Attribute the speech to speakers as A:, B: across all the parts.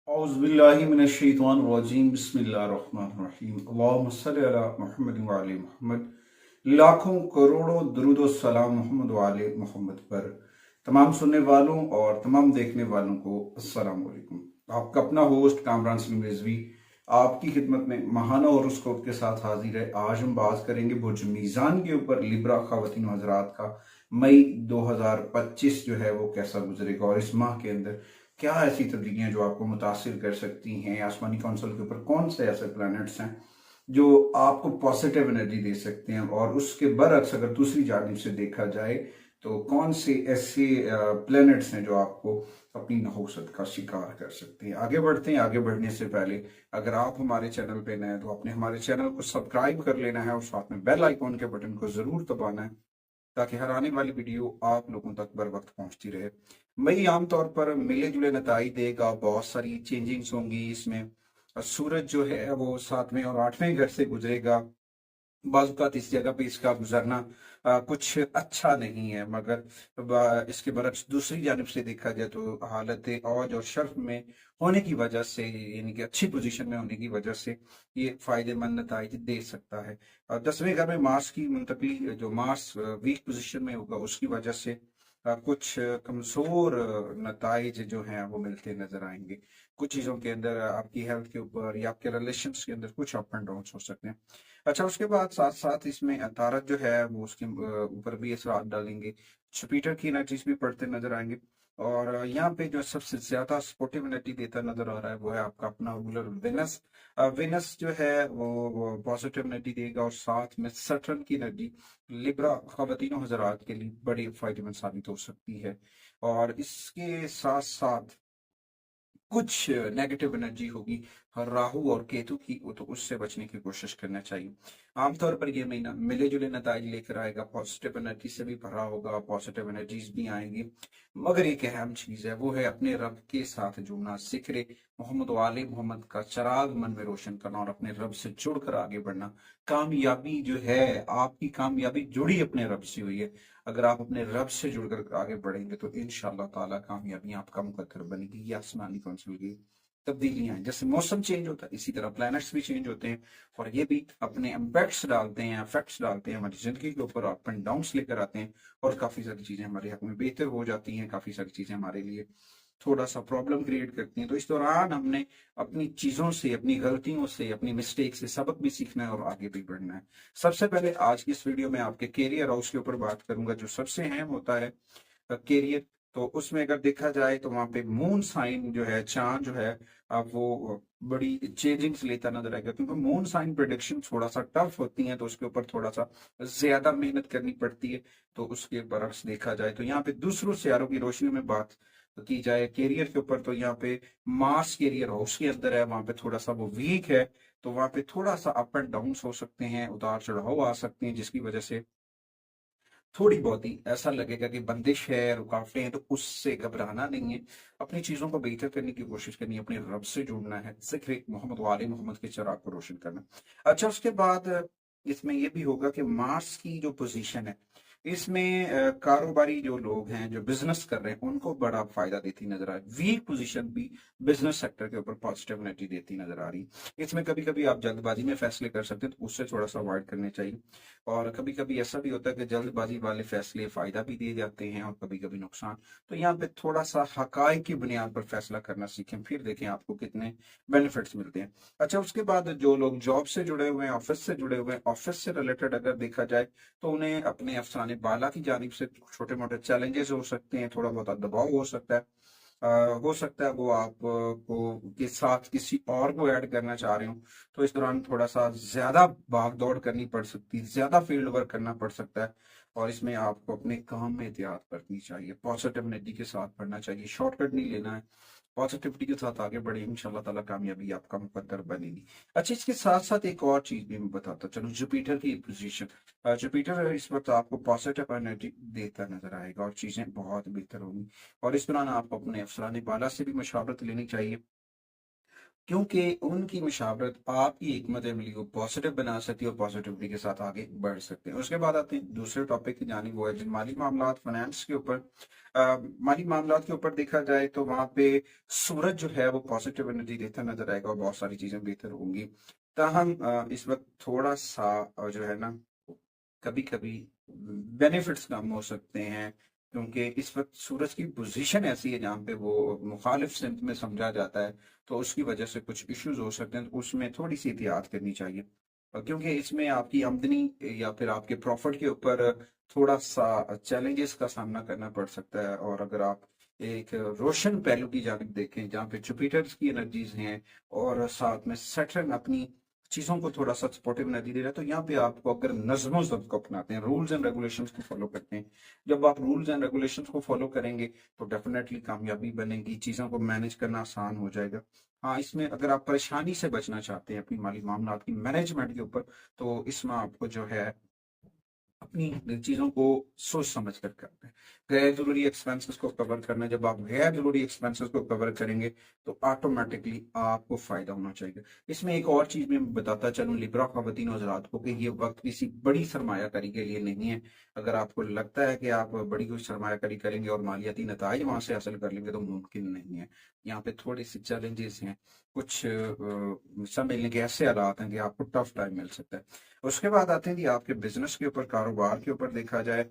A: औज़ुबिल्लाहिमिनश्शैतानिर्रजीम बिस्मिल्लाहिर्रहमानिर्रहीम अल्लाहुम्मा सल्लि अला मुहम्मद व आले मुहम्मद। लाखों करोड़ों दुरूद व सलाम मोहम्मद व आले मोहम्मद पर। तमाम सुनने वालों और तमाम देखने वालों को अस्सलाम वालेकुम। आपका अपना होस्ट कामरान सलीम रिजवी आपकी खिदमत में महाना और उसकोप के साथ हाजिर है। आज हम बात करेंगे बुर्ज मीज़ान के ऊपर लिब्रा ख़वातीन व हज़रात का मई 2025 जो है वो कैसा गुजरेगा और इस माह के अंदर क्या ऐसी तब्दीलियां जो आपको मुतासिर कर सकती हैं। आसमानी काउंसिल के ऊपर कौन से ऐसे प्लैनेट्स हैं जो आपको पॉजिटिव एनर्जी दे सकते हैं, और उसके बरक्स अगर दूसरी जानिब से देखा जाए तो कौन से ऐसे प्लैनेट्स हैं जो आपको अपनी नहुसत का शिकार कर सकते हैं। आगे बढ़ते हैं। आगे बढ़ने से पहले अगर आप हमारे चैनल पे नए हैं तो आपने हमारे चैनल को सब्सक्राइब कर लेना है और साथ में बेल आइकॉन के बटन को जरूर दबाना है ताकि हर आने वाली वीडियो आप लोगों तक बर वक्त पहुंचती रहे। मई आमतौर पर मिले जुले नताइज देगा, बहुत सारी चेंजिंग्स होंगी इसमें। सूरज जो है वो 7वें और 8वें घर से गुजरेगा। बाज़ इस जगह पे इसका गुजरना कुछ अच्छा नहीं है, मगर इसके बरक्स दूसरी जानिब से देखा जाए तो हालत औज और शर्फ में होने की वजह से, यानी कि अच्छी पोजीशन में होने की वजह से ये फायदेमंद नताइज दे सकता है। 10वें घर में मार्स की मुंतकली, जो मार्स वीक पोजीशन में होगा उसकी वजह से कुछ कमजोर नताइज जो हैं वो मिलते नजर आएंगे। कुछ चीज़ों के अंदर आपकी हेल्थ के ऊपर या आपके रिलेशंस के अंदर कुछ अप एंड डाउन हो सकते हैं। अच्छा, उसके बाद साथ साथ इसमें तारक जो है वो उसके ऊपर भी असर डालेंगे। जुपिटर की एनर्जीज भी पड़ते नजर आएंगे। और यहाँ पे जो सबसे ज्यादा सपोर्टिव एनर्जी देता नजर आ रहा है वो है आपका अपना रूलर वेनस। वेनस जो है वो पॉजिटिव एनर्जी देगा, और साथ में सैटर्न की एनर्जी लिब्रा ख़वातीन हज़रात के लिए बड़ी फायदेमंद साबित हो सकती है। और इसके साथ साथ कुछ नेगेटिव एनर्जी होगी राहु और केतु की, वो तो उससे बचने की कोशिश करना चाहिए। आमतौर पर ये महीना मिले जुले नताइज लेकर आएगा, पॉजिटिव एनर्जी से भी भरा होगा, पॉजिटिव एनर्जीज भी आएंगी। मगर एक अहम चीज है, वो है अपने रब के साथ जुड़ना। जिक्र मोहम्मद वाले मोहम्मद का चराग मन में रोशन करना और अपने रब से जुड़कर आगे बढ़ना। कामयाबी जो है, आपकी कामयाबी जुड़ी अपने रब से हुई है। अगर आप अपने रब से जुड़कर आगे बढ़ेंगे तो इंशाअल्लाह ताला कामयाबी आपका मुकद्दर बनेगी। ये आसमानी कौंसिल की तब्दीलियां हैं। जैसे मौसम चेंज होता है इसी तरह प्लैनेट्स भी चेंज होते हैं, और ये भी अपने इम्पैक्ट्स डालते हैं, इफेक्ट्स डालते हैं हमारी जिंदगी के ऊपर, अप एंड डाउन्स लेकर आते हैं। और काफी सारी चीजें हमारे हक में बेहतर हो जाती हैं, काफी सारी चीजें हमारे लिए थोड़ा सा प्रॉब्लम क्रिएट करती हैं। तो इस दौरान हमने अपनी चीजों से, अपनी गलतियों से, अपनी मिस्टेक से सबक भी सीखना है और आगे भी बढ़ना है। सबसे पहले आज की इस वीडियो में आपके कैरियर हाउस के ऊपर बात करूंगा, जो सबसे अहम होता है कैरियर। तो उसमें अगर देखा जाए तो वहां पे मून साइन जो है, चांद जो है, अब वो बड़ी चेंजिंग्स लेता नजर आएगा, क्योंकि मून साइन प्रिडिक्शन थोड़ा सा टफ होती हैं, तो उसके ऊपर थोड़ा सा ज्यादा मेहनत करनी पड़ती है। तो उसके बरक्स देखा जाए तो यहाँ पे दूसरों सितारों की रोशनी में बात की जाए कैरियर के ऊपर, तो यहाँ पे मार्स कैरियर हाउस के अंदर है, वहां पे थोड़ा सा वो वीक है। तो वहां पे थोड़ा सा अप एंड डाउन हो सकते हैं, उतार चढ़ाव आ सकते हैं, जिसकी वजह से थोड़ी बहुत ही ऐसा लगेगा कि बंदिश है, रुकावटें हैं, तो उससे घबराना नहीं है। अपनी चीजों को बेहतर करने की कोशिश करनी है, अपने रब से जुड़ना है, जिक्र मोहम्मद वाले मोहम्मद के चिराग को रोशन करना। अच्छा, उसके बाद इसमें यह भी होगा कि मार्स की जो पोजीशन है इसमें कारोबारी जो लोग हैं, जो बिजनेस कर रहे हैं, उनको बड़ा फायदा देती नजर आ रही। वीक पोजीशन भी बिजनेस सेक्टर के ऊपर पॉजिटिव एनर्जी देती नजर आ रही। इसमें कभी कभी आप जल्दबाजी में फैसले कर सकते हैं, तो उससे थोड़ा सा अवॉइड करने चाहिए। और कभी कभी ऐसा भी होता है कि जल्दबाजी वाले फैसले फायदा भी दे जाते हैं और कभी कभी नुकसान। तो यहाँ पे थोड़ा सा हकाई की बुनियाद पर फैसला करना सीखें, फिर देखें आपको कितने बेनिफिट्स मिलते हैं। अच्छा, उसके बाद जो लोग जॉब से जुड़े हुए हैं, ऑफिस से जुड़े हुए हैं, ऑफिस से रिलेटेड अगर देखा जाए तो उन्हें अपने अफसाने बाला की जानिब से छोटे मोटे चैलेंजेस हो सकते हैं, थोड़ा बहुत दबाव हो सकता है। हो सकता है वो आप को के साथ किसी और को ऐड करना चाह रहे हो, तो इस दौरान थोड़ा सा ज्यादा भाग दौड़ करनी पड़ सकती है, ज्यादा फील्ड वर्क करना पड़ सकता है। और इसमें आपको अपने काम में एहतियात बरतनी चाहिए, पॉजिटिव एनर्जी के साथ बढ़ना चाहिए, शॉर्टकट नहीं लेना है, पॉजिटिविटी के साथ आगे बढ़े, इंशाल्लाह ताला कामयाबी आपका मुकद्दर बनेगी। अच्छा, इसके साथ साथ एक और चीज भी मैं बताता चलूं, जुपिटर की पोजीशन। जुपिटर इस वक्त आपको पॉजिटिव एनर्जी देता नजर आएगा और चीजें बहुत बेहतर होंगी। और इस दौरान आपको अपने अफसरान बाला से भी मशावरत लेनी चाहिए। क्योंकि उनकी मशावरत आपकी हिकमत अमली को पॉजिटिव बना सकती है और पॉजिटिविटी के साथ आगे बढ़ सकते हैं। उसके बाद आते हैं दूसरे टॉपिक की जानिब, वो है माली मामलात, फाइनेंस के ऊपर। माली मामलात के ऊपर देखा जाए तो वहां पे सूरज जो है वो पॉजिटिव एनर्जी देता नजर आएगा और बहुत सारी चीजें बेहतर होंगी। ताहम इस वक्त थोड़ा सा जो है ना, कभी कभी बेनिफिट्स कम हो सकते हैं, क्योंकि इस वक्त सूरज की पोजीशन ऐसी है जहाँ पे वो मुखालिफ सिमत में समझा जाता है, तो उसकी वजह से कुछ इश्यूज हो सकते हैं, तो उसमें थोड़ी सी एहतियात करनी चाहिए। क्योंकि इसमें आपकी आमदनी या फिर आपके प्रॉफिट के ऊपर थोड़ा सा चैलेंजेस का सामना करना पड़ सकता है। और अगर आप एक रोशन पहलू की जानिब देखें जहाँ पे जुपिटर्स की एनर्जीज हैं और साथ में सैटर्न अपनी चीजों को थोड़ा सा सपोर्टिव एनर्जी दे रहा है, तो यहाँ पे आपको अगर नज्मो जब्त को अपनाते हैं, रूल्स एंड रेगुलेशंस को फॉलो करते हैं, जब आप रूल्स एंड रेगुलेशंस को फॉलो करेंगे तो डेफिनेटली कामयाबी बनेगी, चीजों को मैनेज करना आसान हो जाएगा। हाँ, इसमें अगर आप परेशानी से बचना चाहते हैं अपनी माली मामलात की मैनेजमेंट के ऊपर, तो इसमें आपको जो है अपनी चीजों को सोच समझ कर करना है। गैर जरूरी एक्सपेंसेस को कवर करना है। जब आप गैर जरूरी एक्सपेंसेस को कवर करेंगे तो ऑटोमेटिकली आपको फायदा होना चाहिए। इसमें एक और चीज मैं बताता चलूं लिब्रा ख्वातीन हज़रात को, कि ये वक्त किसी बड़ी सरमायाकारी के लिए नहीं है। अगर आपको लगता है कि आप बड़ी कोई सरमायाकारी करेंगे और मालियाती नताइज वहां से हासिल कर लेंगे, तो मुमकिन नहीं है। यहाँ पे थोड़े से चैलेंजेस हैं, कुछ मिलने के ऐसे हालात हैं कि आपको टफ टाइम मिल सकता है। उसके बाद आते हैं जी आपके बिजनेस के ऊपर, कारोबार के ऊपर देखा जाए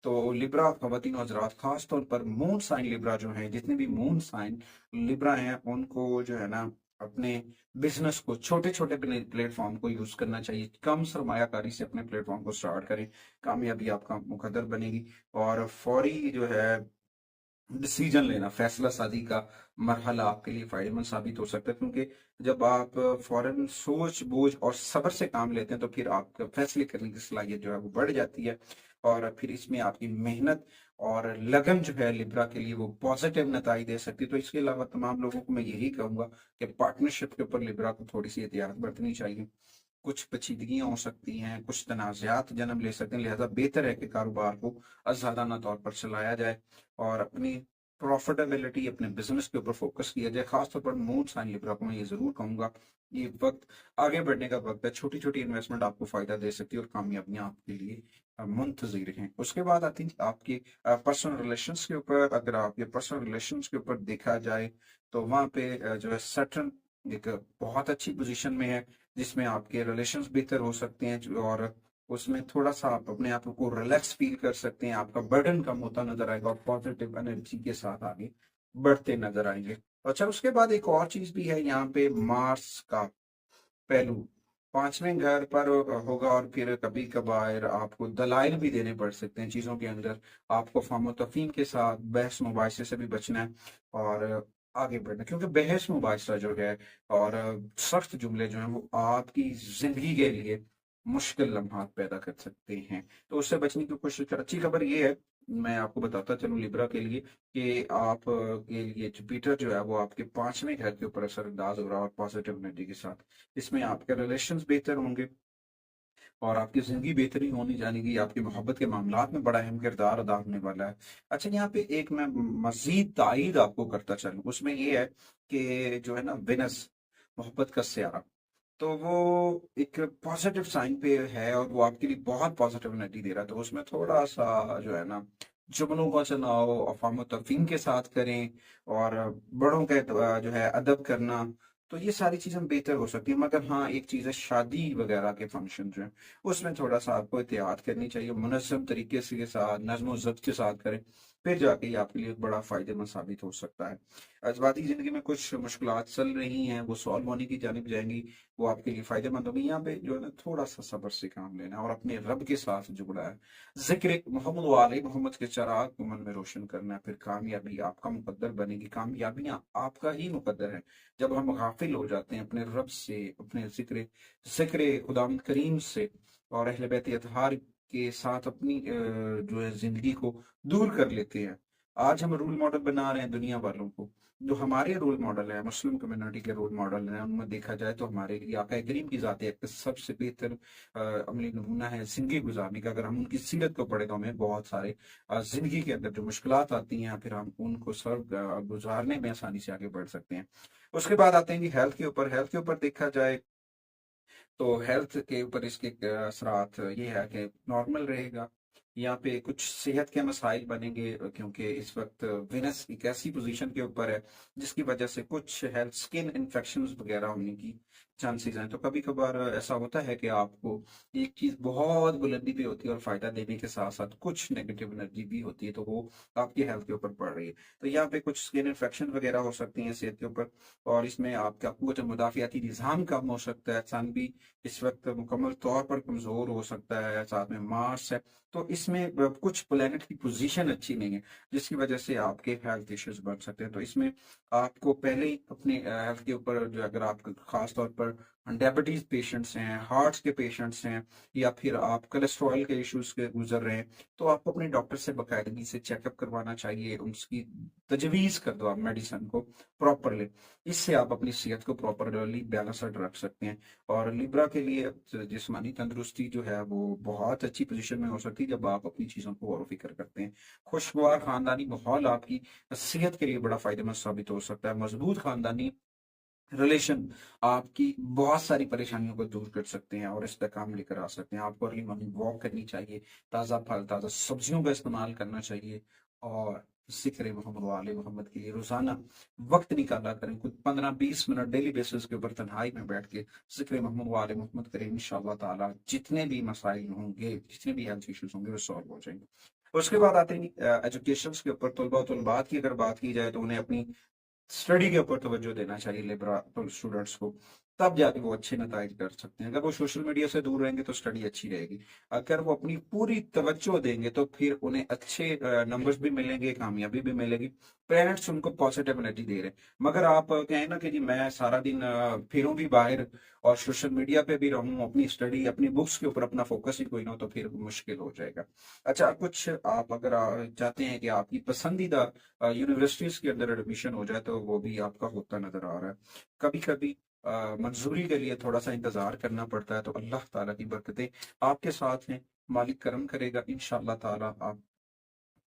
A: तो लिब्रा ख्वातीन हज़रात, खास तौर पर मून साइन लिब्रा जो हैं, जितने भी मून साइन लिब्रा हैं, उनको जो है ना अपने बिजनेस को छोटे छोटे प्लेटफॉर्म को यूज करना चाहिए। कम सरमायाकारी से अपने प्लेटफॉर्म को स्टार्ट करें, कामयाबी आपका मुकद्दर बनेगी। और फौरी जो है डिसीजन लेना, फैसला साजी का मरहला आपके लिए फायदेमंद साबित हो सकता है, क्योंकि जब आप फौरन सोच बूझ और सब्र से काम लेते हैं तो फिर आपका फैसले करने की सलाहियत जो है वो बढ़ जाती है। और फिर इसमें आपकी मेहनत और लगन जो है लिब्रा के लिए वो पॉजिटिव नताइज दे सकती है। तो इसके अलावा तमाम लोगों को मैं यही कहूंगा कि पार्टनरशिप के ऊपर लिब्रा को थोड़ी सी एहतियात बरतनी चाहिए। कुछ पेचीदगियां हो सकती हैं, कुछ तनाज़ात जन्म ले सकते हैं, लिहाजा बेहतर है कि कारोबार को आज़ादाना तौर पर चलाया जाए और अपनी प्रॉफिटेबिलिटी अपने बिजनेस के ऊपर फोकस किया जाए। खासतौर पर मून साइन लिब्रा को मैं ये जरूर कहूंगा, ये वक्त आगे बढ़ने का वक्त है। छोटी छोटी इन्वेस्टमेंट आपको फायदा दे सकती है और कामयाबियां आपके लिए मुंतजिर हैं। उसके बाद आती है आपके पर्सनल रिलेशंस के ऊपर। अगर आपके पर्सनल रिलेशंस के ऊपर देखा जाए तो वहाँ पे जो है सैटर्न एक बहुत अच्छी पोजीशन में है, जिसमें आपके रिलेशंस बेहतर हो सकते हैं और उसमें थोड़ा सा आप अपने आप को रिलैक्स फील कर सकते हैं, आपका बर्डन कम होता नजर आएगा और पॉजिटिव एनर्जी के साथ आगे बढ़ते नजर आएंगे। अच्छा, उसके बाद एक और चीज भी है यहाँ पे, मार्स का पहलू पांचवें घर पर होगा और फिर कभी कभार आपको दलाइल भी देने पड़ सकते हैं चीजों के अंदर। आपको फाहम तफहीम के साथ बहस मुबाहिसे से भी बचना है और आगे बढ़ना, क्योंकि बहस मुबाहिसा जो है और सख्त जुमले जो हैं वो आपकी जिंदगी के लिए मुश्किल लम्हात पैदा कर सकते हैं, तो उससे बचने की कोशिश कर। अच्छी खबर ये है, मैं आपको बताता चलूं लिब्रा के लिए, कि आप के लिए जुपिटर जो है वो आपके पांचवें घर के ऊपर असरअंदाज हो रहा है और पॉजिटिव एनर्जी के साथ। इसमें आपके रिलेशंस बेहतर होंगे और आपकी जिंदगी बेहतरी होनी जानेगी, आपकी मोहब्बत के मामलात में बड़ा अहम किरदार अदा होने वाला है। अच्छा, यहाँ पे एक मैं मजीद तायद आपको करता चलूं, उसमें ये है कि जो है ना वेनस, मोहब्बत का सियारा, तो वो एक पॉजिटिव साइन पे है और वो आपके लिए बहुत पॉजिटिव एनर्जी दे रहा है। तो उसमें थोड़ा सा जो है ना जुमलों का चुनाव अफ़ाम तफ़हीम के साथ करें और बड़ों का जो है अदब करना, तो ये सारी चीजें बेहतर हो सकती है। मगर हाँ, एक चीज है, शादी वगैरह के फंक्शन जो है उसमें थोड़ा सा आपको एहतियात करनी चाहिए, मुनज़्ज़म तरीके से के साथ नज़्म व ज़ब्त के साथ करें, फिर जाके ये आपके लिए बड़ा फायदेमंद साबित हो सकता है। जज्बाती जिंदगी में कुछ मुश्किलात चल रही हैं, वो सॉल्व होने की जानिब जाएंगी, वो आपके लिए फायदेमंद होगी। यहाँ पे जो है ना थोड़ा सा सब्र से काम लेना है और अपने रब के साथ जुड़ना है, जिक्र मोहम्मद वाले मोहम्मद के चिराग को मन में रोशन करना है, फिर कामयाबी आपका मुकद्दर बनेगी। कामयाबियां आपका ही मुकद्दर है। जब हम गाफिल हो जाते हैं अपने रब से, अपने जिक्र जिक्र खुदाम करीम से और अहले बैत अतहार के साथ अपनी जो है जिंदगी को दूर कर लेते हैं। आज हम रोल मॉडल बना रहे हैं दुनिया वालों को। जो हमारे रोल मॉडल है, मुस्लिम कम्युनिटी के रोल मॉडल हैं, उनमें देखा जाए तो हमारे लिए आका करीम की जात एक सबसे बेहतर अमली नमूना है जिंदगी गुजारने का। अगर हम उनकी सीरत को पढ़े तो हमें बहुत सारे जिंदगी के अंदर जो मुश्किलात आती हैं फिर हम उनको सर्व गुजारने में आसानी से आगे बढ़ सकते हैं। उसके बाद आते हैं कि हेल्थ के ऊपर देखा जाए तो हेल्थ के ऊपर इसके असरात ये है कि नॉर्मल रहेगा। यहाँ पे कुछ सेहत के मसाइल बनेंगे क्योंकि इस वक्त वेनस एक ऐसी पोजीशन के ऊपर है जिसकी वजह से कुछ हेल्थ स्किन इन्फेक्शंस वगैरह होने की चांसेस हैं। तो कभी कभार ऐसा होता है कि आपको एक चीज बहुत बुलंदी पे होती है और फायदा देने के साथ साथ कुछ नेगेटिव एनर्जी भी होती है, तो वो आपकी हेल्थ के ऊपर पड़ रही है। तो यहाँ पे कुछ स्किन इन्फेक्शन वगैरह हो सकती हैं सेहत के ऊपर, और इसमें आपका कुछ मुदाफियाती निज़ाम कम हो सकता है। सन भी इस वक्त मुकम्मल तौर पर कमजोर हो सकता है, साथ में मार्स है। तो इसमें कुछ प्लेनेट की पोजीशन अच्छी नहीं है जिसकी वजह से आपके हेल्थ इश्यूज बढ़ सकते हैं। तो इसमें आपको पहले ही अपने हेल्थ के ऊपर जो, अगर आप खास तौर पर डायबिटीज पेशेंट्स हैं, हार्ट के पेशेंट्स हैं, या फिर आप कोलेस्ट्रॉल के इश्यूज के गुजर रहे हैं, तो आपको अपने डॉक्टर से बाकायदगी से चेकअप करवाना चाहिए। उसकी तजवीज कर दो आप मेडिसिन को प्रॉपरली, इससे आप अपनी सेहत को प्रॉपरली बैलेंस्ड रख सकते हैं। और लिब्रा के लिए जिस्मानी तंदुरुस्ती जो है वो बहुत अच्छी पोजीशन में हो सकती है जब आप अपनी चीजों को गौर व फिक्र करते हैं। खुशगवार खानदानी माहौल आपकी सेहत के लिए बड़ा फायदेमंद साबित हो सकता है। मजबूत खानदानी रिलेशन आपकी बहुत सारी परेशानियों को दूर कर सकते हैं और इस पर काम लेकर आ सकते हैं। आपको अर्ली मॉर्निंग वॉक करनी चाहिए, ताज़ा फल ताज़ा सब्जियों का इस्तेमाल करना चाहिए, और जिक्र मोहम्मद वाले मोहम्मद के लिए रोजाना वक्त निकाला करें। कुछ 15-20 मिनट डेली बेसिस के ऊपर तन्हाई में बैठ के जिक्र मोहम्मद वाले मोहम्मद करें। इंशाअल्लाह ताला जितने भी मसाइल होंगे, जितने भी हेल्थ इश्यूज होंगे, वो सॉल्व हो जाएंगे। उसके बाद आते हैं एजुकेशन के ऊपर। तलबा तलबात की अगर बात की जाए तो उन्हें अपनी स्टडी के ऊपर तवज्जो देना चाहिए लिबरल स्टूडेंट्स को, तब जाके वो अच्छे नताइज कर सकते हैं। अगर वो सोशल मीडिया से दूर रहेंगे तो स्टडी अच्छी रहेगी। अगर वो अपनी पूरी तवज्जो देंगे तो फिर उन्हें अच्छे नंबर्स भी मिलेंगे, कामयाबी भी मिलेगी। पेरेंट्स उनको पॉजिटिव एनर्जी दे रहे हैं। मगर आप कहें ना कि जी मैं सारा दिन फिरूं भी बाहर और सोशल मीडिया पे भी रहूं, अपनी स्टडी अपनी बुक्स के ऊपर अपना फोकस ही कोई ना हो, तो फिर मुश्किल हो जाएगा। अच्छा, कुछ आप अगर चाहते हैं कि आपकी पसंदीदा यूनिवर्सिटीज के अंदर एडमिशन हो जाए तो वो भी आपका होता नजर आ रहा है। कभी कभी मंजूरी के लिए थोड़ा सा इंतजार करना पड़ता है, तो अल्लाह ताला की बरकतें आपके साथ हैं। मालिक करम करेगा, इंशाअल्लाह ताला आप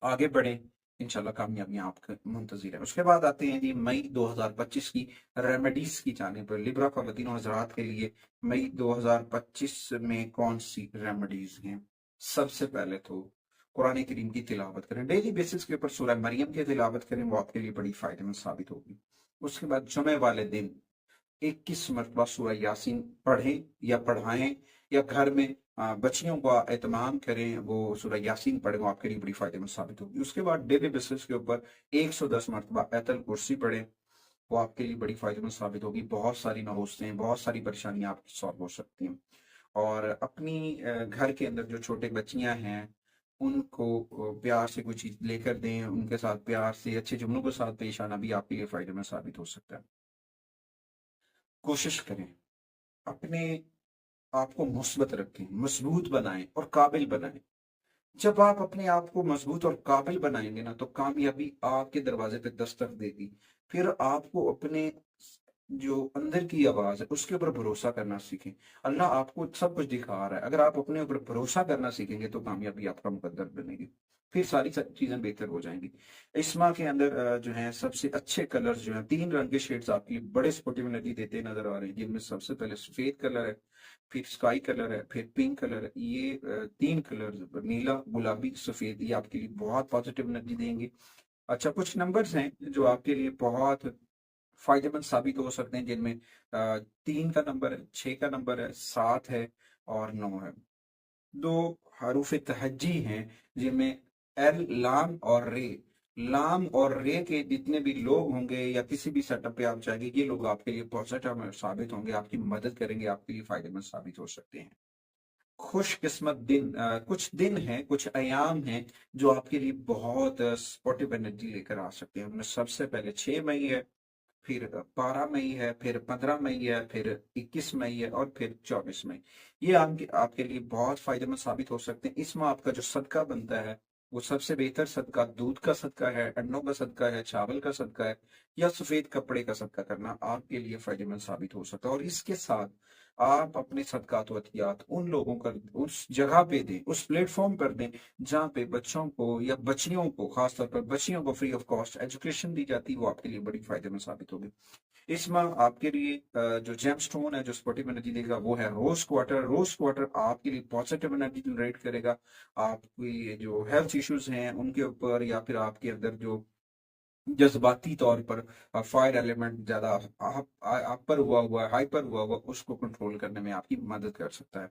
A: आगे बढ़े, इंशाल्लाह कामयाबियां आपके मुंतजिर है। उसके बाद आते हैं जी मई 2025 की रेमेडीज की जानिब पर। लिब्रा ख्वातीन और हज़रात के लिए मई 2025 में कौन सी रेमेडीज हैं? सबसे पहले तो कुरान करीम की तिलावत करें, डेली बेसिस के ऊपर सूरह मरियम की तिलावत करें, वो आपके लिए बड़ी फायदेमंद साबित होगी। उसके बाद जुमे वाले दिन 21 मरतबा सूरह यासीन पढ़ें या पढ़ाएं, या घर में बच्चियों का एहतमाम करें, वो सूरह यासीन पढ़ें, वो आपके लिए बड़ी फायदेमंद साबित होगी। उसके बाद डेली बेसिस के ऊपर 110 मरतबा आयतल कुर्सी पढ़ें, वो आपके लिए बड़ी फायदेमंद साबित होगी। बहुत सारी नौस्तें, बहुत सारी परेशानियां आपकी सॉल्व हो सकती हैं। और अपनी घर के अंदर जो छोटे बच्चियां हैं उनको प्यार से कोई चीज लेकर दें, उनके साथ प्यार से अच्छे जुमलों के साथ पेश आना भी आपके लिए फायदेमंद साबित हो सकता है। कोशिश करें अपने आप को मुस्बत रखें, मजबूत बनाएं और काबिल बनाएं। जब आप अपने आप को मजबूत और काबिल बनाएंगे ना, तो कामयाबी आपके दरवाजे पे दस्तक देगी। फिर आपको अपने जो अंदर की आवाज है उसके ऊपर भरोसा करना सीखें। अल्लाह आपको सब कुछ दिखा रहा है, अगर आप अपने ऊपर भरोसा करना सीखेंगे तो कामयाबी आपका मुकद्दर बनेगी, फिर सारी चीजें बेहतर हो जाएंगी। इस माह के अंदर जो है सबसे अच्छे कलर्स जो है, 3 रंग के शेड्स आपके लिए बड़े सपोर्टिव एनर्जी देते नजर आ रहे हैं, जिनमें सबसे पहले सफेद कलर है, फिर स्काई कलर है, फिर पिंक कलर है। ये 3 कलर नीला, गुलाबी, सफेद, ये आपके लिए बहुत पॉजिटिव एनर्जी देंगे। अच्छा, कुछ नंबर्स हैं जो आपके लिए बहुत फायदेमंद साबित हो सकते हैं, जिनमें 3 का नंबर है, 6 का नंबर है, 7 है और 9 है। 2 हरूफ तहज्जी हैं जिनमें एल, लाम और रे। लाम और रे के जितने भी लोग होंगे या किसी भी सेटअप पे आप जाएंगे, ये लोग आपके लिए पॉजिटिव साबित होंगे, आपकी मदद करेंगे, आपके लिए फायदेमंद साबित हो सकते हैं। खुशकिस्मत दिन, कुछ दिन हैं, कुछ अयाम हैं जो आपके लिए बहुत पॉजिटिव एनर्जी लेकर आ सकते हैं। उनमें सबसे पहले 6 मई है, फिर 12 मई है, फिर 15 मई है, फिर 21 मई है और फिर 24 मई। ये आपके आपके लिए बहुत फायदेमंद साबित हो सकते हैं। इस माह आपका जो सदका बनता है वो सबसे बेहतर सदका दूध का सदका है, अंडों का सदका है, चावल का सदका है, या सफेद कपड़े का सदका करना आपके लिए फायदेमंद साबित हो सकता है। और इसके साथ आप अपने सदकात वतियात उन लोगों का उस जगह पे दें, उस प्लेटफॉर्म पर दें जहाँ पे बच्चों को या बच्चियों को, खासतौर पर बच्चियों को फ्री ऑफ कॉस्ट एजुकेशन दी जाती है, वो आपके लिए बड़ी फायदेमंद साबित होगी। इसमें आपके लिए जो जेम स्टोन है जो स्पोर्टिव एनर्जी देगा वो है रोज क्वार्टर। रोज क्वार्टर आपके लिए पॉजिटिव एनर्जी जनरेट करेगा। आपकी जो हेल्थ इश्यूज हैं उनके ऊपर, या फिर आपके अंदर जो जज्बाती तौर पर फायर एलिमेंट ज्यादा आप पर हुआ है, हाइपर हुआ उसको कंट्रोल करने में आपकी मदद कर सकता है।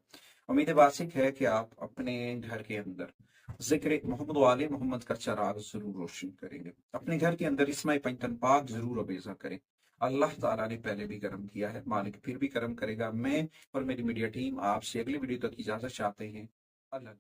A: उम्मीद वासिक है कि आप अपने घर के अंदर जिक्र मोहम्मद वाले मोहम्मद का चराग जरूर रोशन करेंगे। अपने घर के अंदर इसमाई पंचतन पाक जरूर अबेजा करें। अल्लाह ताला ने पहले भी करम किया है, मालिक फिर भी करम करेगा। मैं और मेरी मीडिया टीम आपसे अगली वीडियो तक इजाजत चाहते हैं। अल्लाह